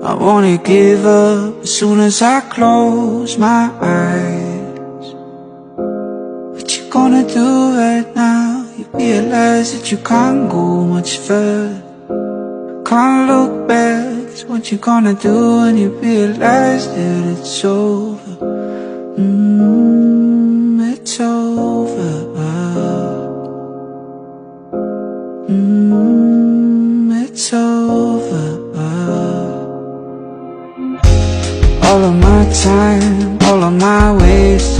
I wanna give up as soon as I close my eyes. What you gonna do right now? You realize that you can't go much further, can't look back. It's what you gonna do when you realize that it's over. It's over. It's over. All of my time, all of my wasted